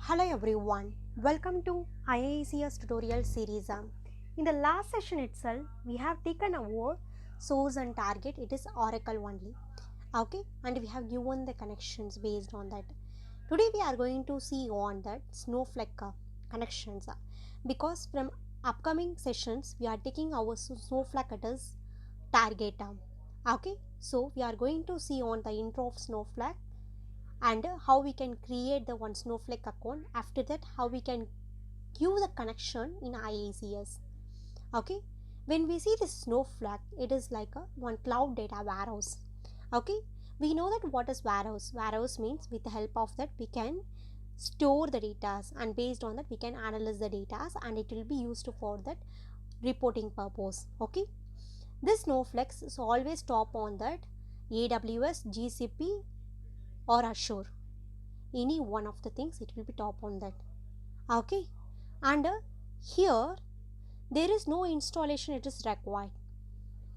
Hello everyone, welcome to IICS tutorial series. In the last session itself, we have taken our source and target, it is Oracle only. Okay, and we have given the connections based on that. Today we are going to see on that Snowflake connections because from upcoming sessions we are taking our Snowflake as target. Okay, so we are going to see on the intro of Snowflake and how we can create the one Snowflake account. After that, how we can give the connection in IICS. Okay, when we see this Snowflake, it is like a one cloud data warehouse. Okay, we know that what is warehouse. Warehouse means with the help of that we can store the data, and based on that we can analyze the data, and it will be used for that reporting purpose. Okay, this Snowflake is always top on that AWS, GCP or Azure. Any one of the things it will be top on that. Okay, and here there is no installation, it is required.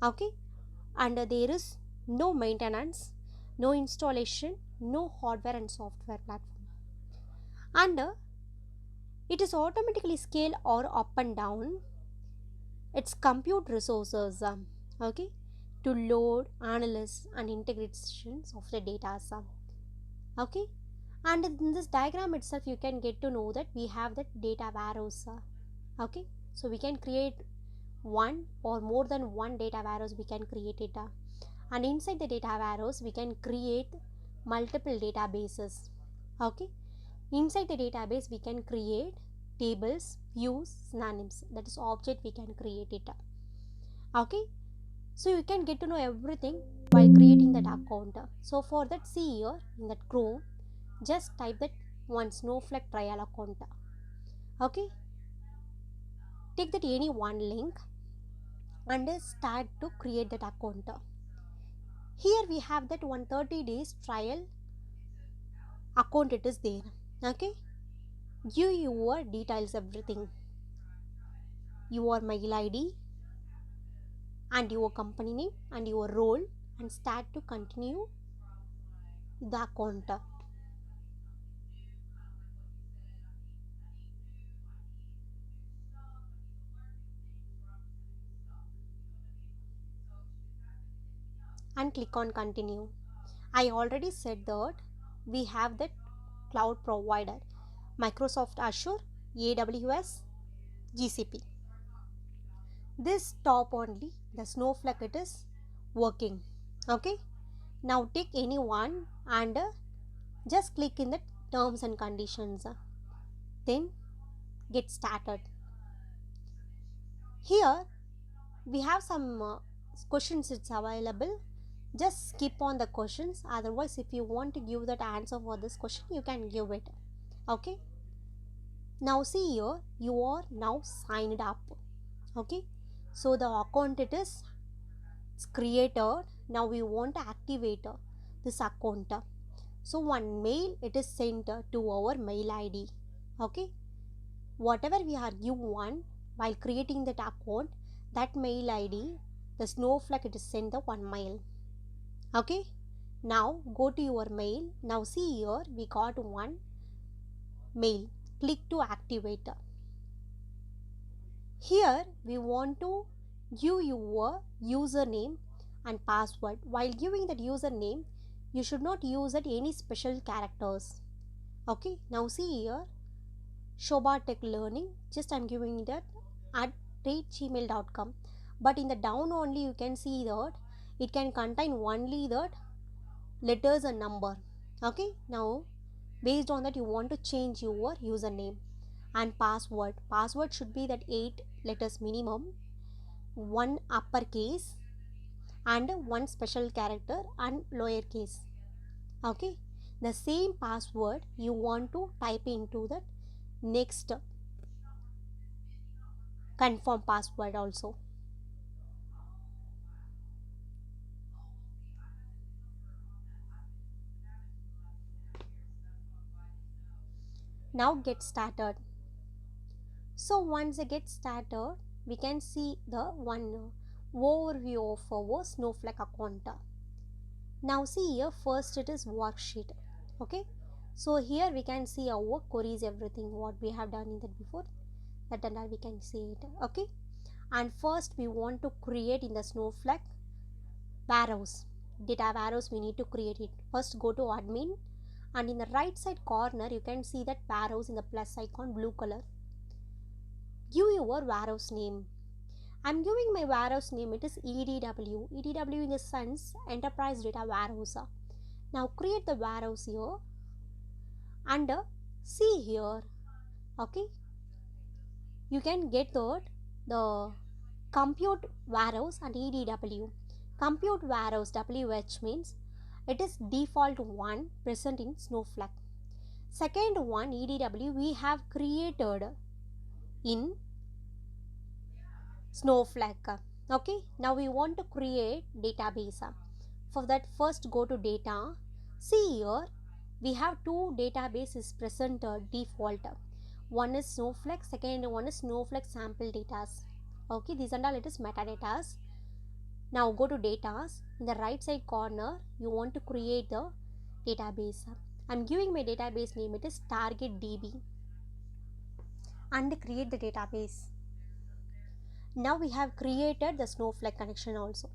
Okay, and there is no maintenance, no installation, no hardware and software platform, and it is automatically scale or up and down its compute resources. Okay, to load, analyze and integrations of the data. Okay, and in this diagram itself you can get to know that we have that data warehouse. Okay, so we can create one or more than one data warehouse, we can create it, and inside the data warehouse we can create multiple databases. Okay, inside the database we can create tables, views, synonyms, that is object we can create it. Okay, so you can get to know everything while creating that account. So for that, see here in that Chrome, just type that one Snowflake trial account. Okay, take that any one link and start to create that account. Here we have that 130 days trial account, it is there. Okay, give your details, everything, your mail ID and your company name and your role, and start to continue the account. And click on continue. I already said that we have that cloud provider Microsoft Azure, AWS, GCP. This top only the Snowflake it is working. Okay, now take any one and just click in the terms and conditions, then get started. Here we have some questions, it's available, just skip on the questions. Otherwise, if you want to give that answer for this question, you can give it. Okay, now see here you are now signed up. Okay, so the account it is created. Now we want to activate this account. So one mail it is sent to our mail ID. Okay, whatever we are given while creating that account, that mail ID, the Snowflake it is sent the one mail. Okay, now go to your mail. Now see here we got one mail. Click to activate. Here we want to give your username and password. While giving that username, you should not use it any special characters. Okay, now see here Shobha Tech Learning, just I'm giving that at gmail.com, but in the down only you can see that it can contain only that letters and number. Okay, now based on that you want to change your username and password. Password should be that 8 letters minimum, one uppercase and one special character and lowercase. Okay, the same password you want to type into that next confirm password also. Now get started. So once I get started, we can see the one overview of our Snowflake account. Now see here, first it is worksheet. Okay, So here we can see our queries, everything what we have done in that before, that and all we can see it. Okay, and first we want to create in the Snowflake warehouse, data warehouse. We need to create it. First go to admin, and in the right side corner you can see that warehouse in the plus icon, blue color. Give your warehouse name. I'm giving my warehouse name, it is EDW. EDW in the sense Enterprise Data Warehouse. Now create the warehouse here and see here. Okay, you can get the compute warehouse and EDW. Compute warehouse WH means it is default one present in Snowflake. Second one EDW we have created in Snowflake. Okay, now we want to create database. For that, first go to data. See here we have two databases present default. One is Snowflake, second one is Snowflake sample data. Okay, these and all it is metadatas. Now go to data. In the right side corner you want to create the database. I'm giving my database name, it is target DB, and create the database. Now we have created the Snowflake connection also.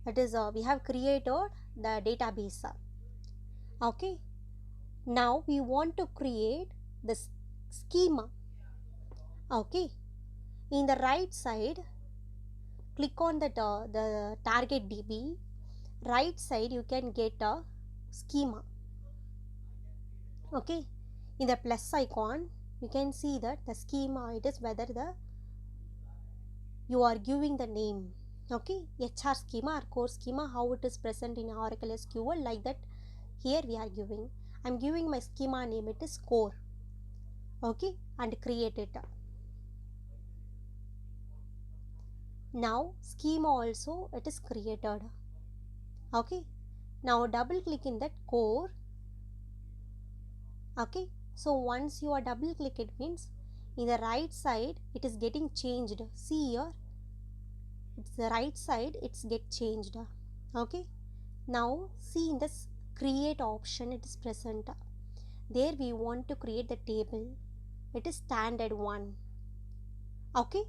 That is we have created the database. Okay, now we want to create the schema. Okay, in the right side click on the target DB. Right side you can get a schema. Okay, in the plus icon you can see that the schema, it is whether you are giving the name. Okay, HR schema or core schema, how it is present in Oracle SQL, like that here we are giving. I'm giving my schema name, it is core. Okay, and create it. Now schema also it is created. Okay, now double click in that core. Okay, so once you are double click, it means in the right side it is getting changed. See here, it's the right side, it's get changed. Okay, now see in this create option, it is present. There we want to create the table, it is standard one. Okay,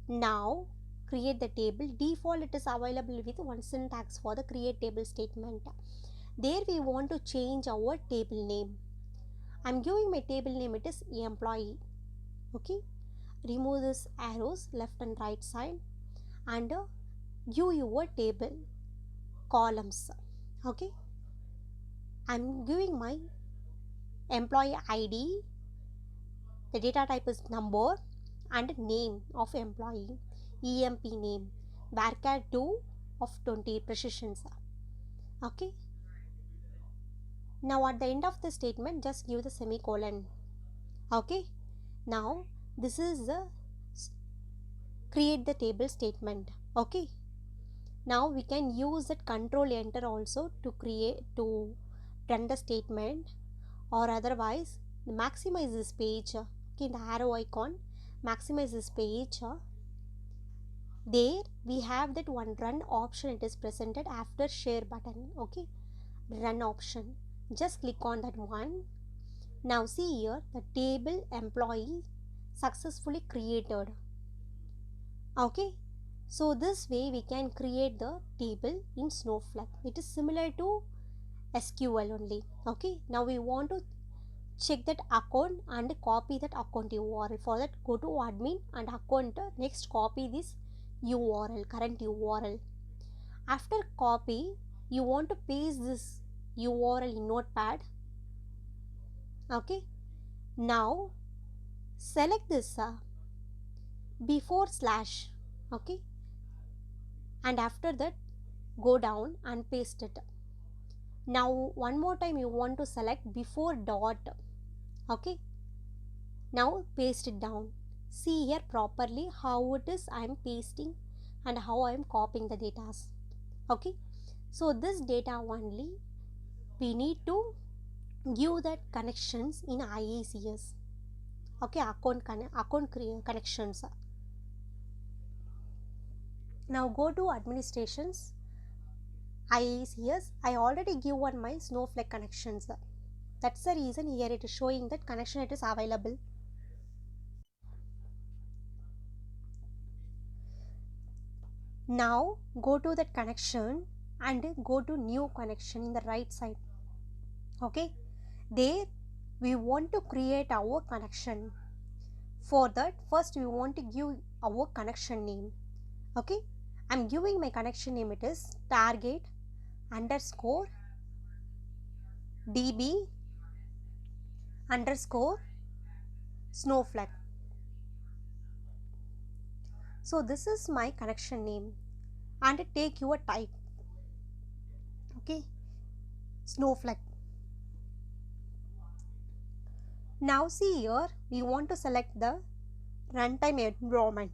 now create the table. Default it is available with one syntax for the create table statement. There we want to change our table name. I'm giving my table name, it is employee. Okay, remove this arrows left and right side and give your table columns. Okay, I'm giving my employee ID, the data type is number, and name of employee, EMP name, varchar 2 of 20 precisions. Okay, now at the end of the statement just give the semicolon. Okay, now this is the create the table statement. Okay, now we can use that control enter also to run the statement, or otherwise maximize this page. Okay, the arrow icon, maximize this page. There we have that one run option, it is presented after share button. Okay, run option, just click on that one. Now see here the table employee successfully created. Okay, so this way we can create the table in Snowflake. It is similar to SQL only. Okay, now we want to check that account and copy that account URL. For that go to admin and account, next copy this URL, current URL. After copy you want to paste this URL in notepad. Okay, now select this before slash. Okay, and after that go down and paste it. Now one more time you want to select before dot. Okay, now paste it down. See here properly how it is I am pasting and how I am copying the data. Okay, so this data only we need to give that connections in IICS. Okay, account connections. Now go to administrations, IICS. I already given my Snowflake connections. That's the reason here it is showing that connection it is available. Now go to that connection and go to new connection in the right side. Okay, there we want to create our connection. For that, first we want to give our connection name. Okay, I'm giving my connection name, it is target underscore db underscore snowflake. So this is my connection name and take your type. Okay, snowflake. Now see here, we want to select the runtime environment.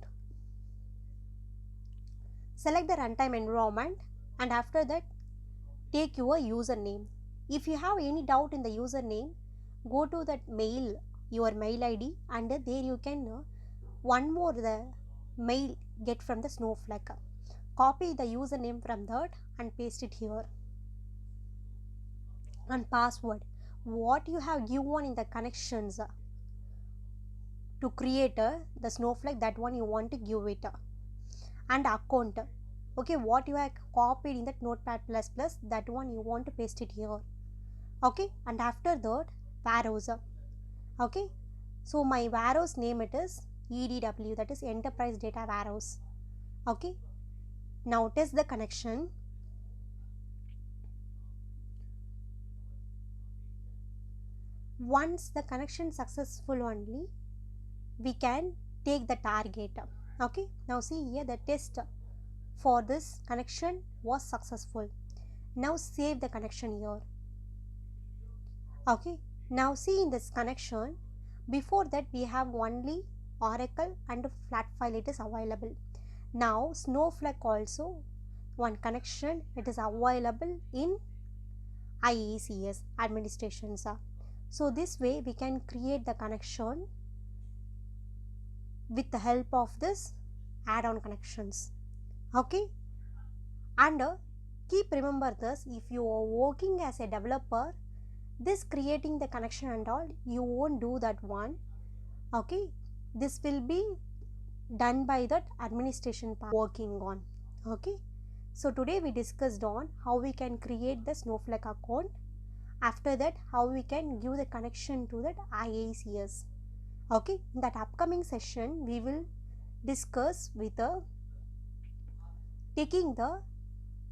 Select the runtime environment and after that take your username. If you have any doubt in the username, go to that mail, your mail ID, and there you can one more the mail get from the Snowflake. Copy the username from that and paste it here. And password, what you have given in the connections to create the Snowflake, that one you want to give it. And account, okay, what you have copied in that notepad plus plus, that one you want to paste it here. Okay, and after that warehouse. Okay, so my warehouse name it is EDW, that is enterprise data warehouse. Okay, now test the connection. Once the connection successful only, we can take the target. Okay, now see here the test for this connection was successful. Now save the connection here. Okay, now see in this connection, before that we have only Oracle and flat file it is available. Now Snowflake also one connection it is available in IICS administrations. So this way we can create the connection with the help of this add-on connections. Okay, and keep remember this, if you are working as a developer, this creating the connection and all you won't do that one. Okay, this will be done by that administration part working on. Okay, so today we discussed on how we can create the Snowflake account. After that, how we can give the connection to that IICS. Okay, in that upcoming session we will discuss with taking the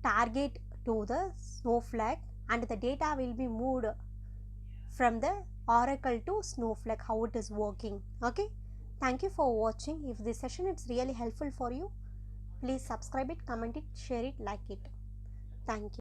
target to the Snowflake and the data will be moved from the Oracle to Snowflake, how it is working. Okay, thank you for watching. If this session is really helpful for you, please subscribe it, comment it, share it, like it. Thank you.